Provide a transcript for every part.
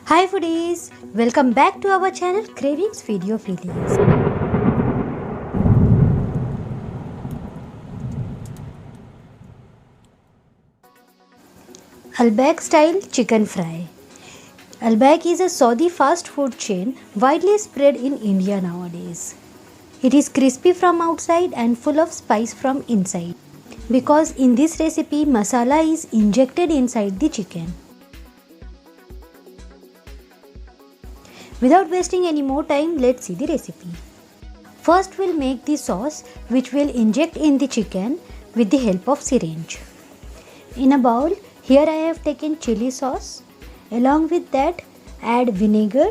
Hi foodies, welcome back to our channel Cravings Video Feelings. Al-Baik style chicken fry. Al-Baik is a Saudi fast food chain widely spread in India nowadays. It is crispy from outside and full of spice from inside. Because in this recipe masala is injected inside the chicken. Without wasting any more time, let's see the recipe. First we'll make the sauce which we'll inject in the chicken with the help of syringe. In a bowl, here I have taken chili sauce. Along with that, add vinegar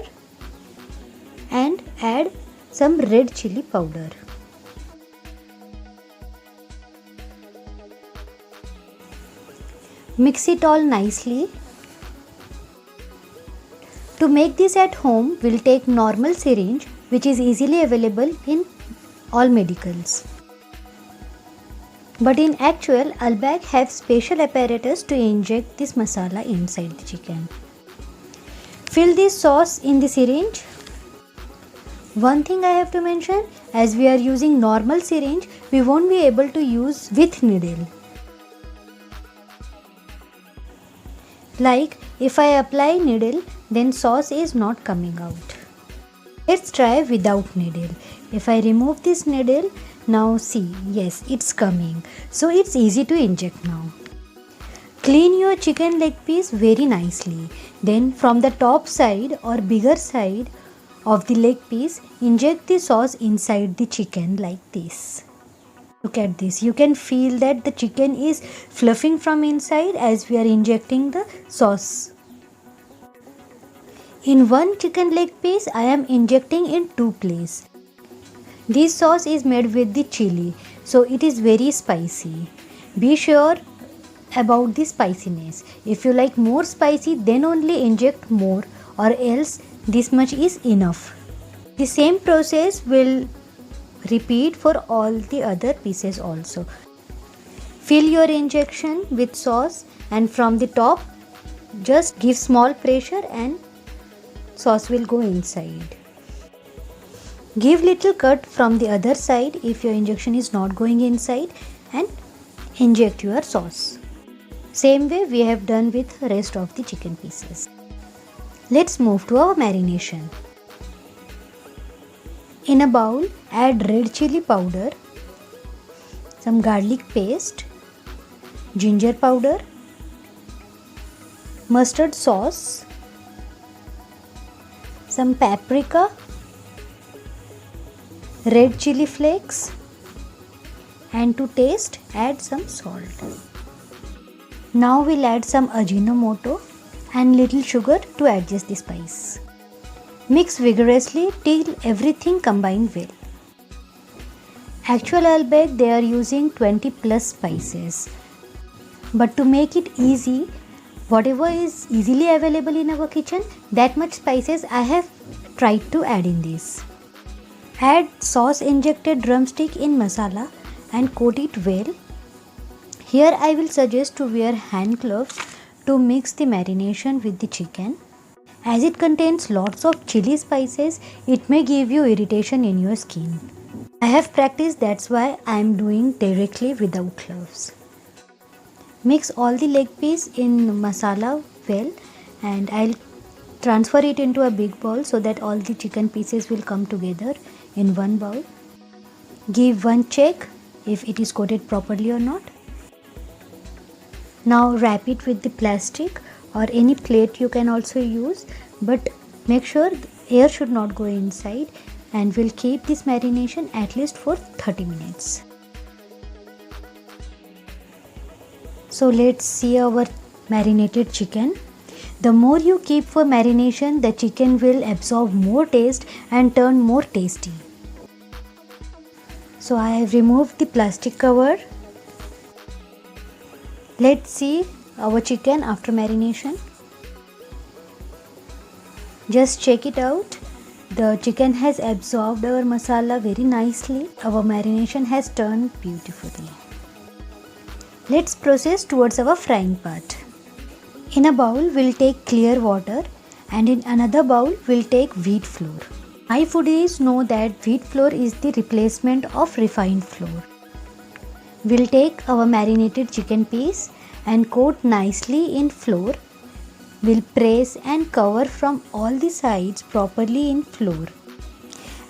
and add some red chili powder. Mix it all nicely. To make this at home, we'll take normal syringe which is easily available in all medicals. But in actual, Al-Baik have special apparatus to inject this masala inside the chicken. Fill this sauce in the syringe. One thing I have to mention, as we are using normal syringe, we won't be able to use with needle. Like if I apply needle, then sauce is not coming out. Let's try without needle. If I remove this needle, now see, yes, it's coming. So it's easy to inject now. Clean your chicken leg piece very nicely. Then from the top side or bigger side of the leg piece, inject the sauce inside the chicken like this. Look at this. You can feel that the chicken is fluffing from inside as we are injecting the sauce. In one chicken leg piece, I am injecting in two places. This sauce is made with the chili, so it is very spicy. Be sure about the spiciness. If you like more spicy, then only inject more, or else this much is enough. The same process will repeat for all the other pieces also. Fill your injection with sauce and from the top just give small pressure and sauce will go inside. Give little cut from the other side if your injection is not going inside and inject your sauce. Same way we have done with rest of the chicken pieces. Let's move to our marination. In a bowl, add red chili powder, some garlic paste, ginger powder, mustard sauce, some paprika, red chili flakes, and to taste add some salt. Now we'll add some Ajinomoto and little sugar to adjust the spice. Mix vigorously till everything combines well. Actual Al-Baik, they are using 20 plus spices. But to make it easy, whatever is easily available in our kitchen, that much spices I have tried to add in this. Add sauce injected drumstick in masala and coat it well. Here I will suggest to wear hand gloves to mix the marination with the chicken. As it contains lots of chili spices, it may give you irritation in your skin. I have practiced, that's why I am doing directly without gloves. Mix all the leg piece in masala well and I'll transfer it into a big bowl so that all the chicken pieces will come together in one bowl. Give one check if it is coated properly or not. Now wrap it with the plastic or any plate you can also use, but make sure air should not go inside, and we'll keep this marination at least for 30 minutes. So let's see our marinated chicken. The more you keep for marination, the chicken will absorb more taste and turn more tasty. So I have removed the plastic cover. Let's see our chicken after marination. Just check it out. The chicken has absorbed our masala very nicely. Our marination has turned beautifully. Let's proceed towards our frying part. In a bowl, we'll take clear water and in another bowl we'll take wheat flour. My foodies know that wheat flour is the replacement of refined flour. We'll take our marinated chicken piece and coat nicely in flour. We'll press and cover from all the sides properly in flour.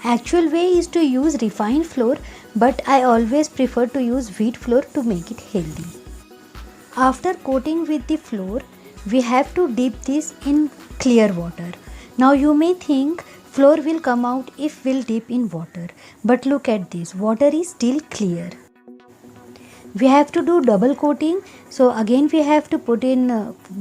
Actual way is to use refined flour, but I always prefer to use wheat flour to make it healthy. After coating with the flour, we have to dip this in clear water. Now you may think flour will come out if we'll dip in water, but look at this, water is still clear. We have to do double coating, so again we have to put in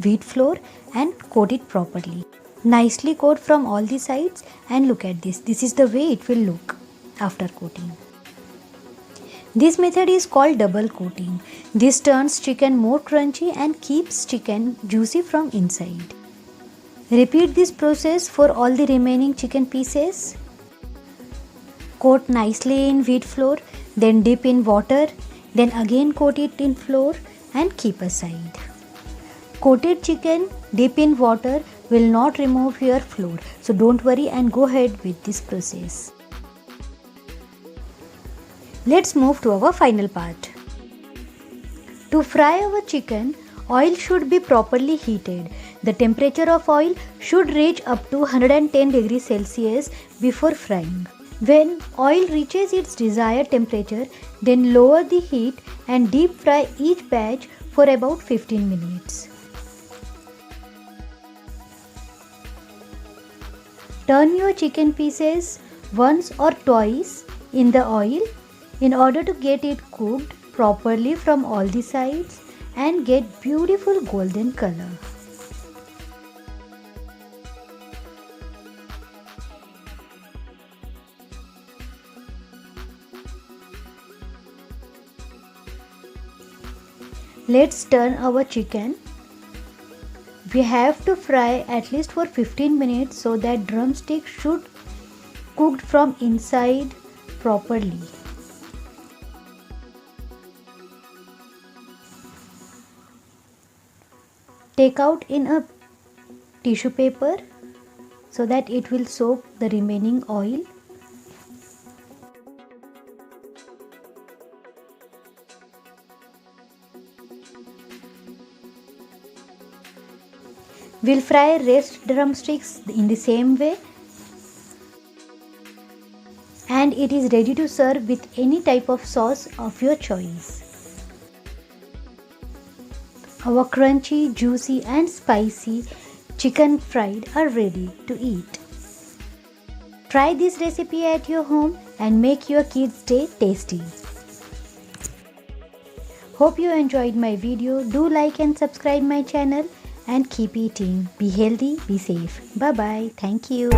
wheat flour and coat it properly. Nicely coat from all the sides, and look at this. This is the way it will look after coating. This method is called double coating. This turns chicken more crunchy and keeps chicken juicy from inside. Repeat this process for all the remaining chicken pieces. Coat nicely in wheat flour, then dip in water, then again coat it in flour and keep aside. Coated chicken dip in water will not remove your flour, so don't worry and go ahead with this process. Let's move to our final part. To fry our chicken, oil should be properly heated. The temperature of oil should reach up to 110 degrees Celsius before frying. When oil reaches its desired temperature, then lower the heat and deep fry each batch for about 15 minutes. Turn your chicken pieces once or twice in the oil in order to get it cooked properly from all the sides and get beautiful golden color. Let's turn our chicken. We have to fry at least for 15 minutes so that drumstick should cooked from inside properly. Take out in a tissue paper so that it will soak the remaining oil. We'll fry rest drumsticks in the same way, and it is ready to serve with any type of sauce of your choice. Our crunchy, juicy and spicy chicken fried are ready to eat. Try this recipe at your home and make your kids' day tasty. Hope you enjoyed my video. Do like and subscribe my channel and keep eating. Be healthy, be safe. Bye bye. Thank you.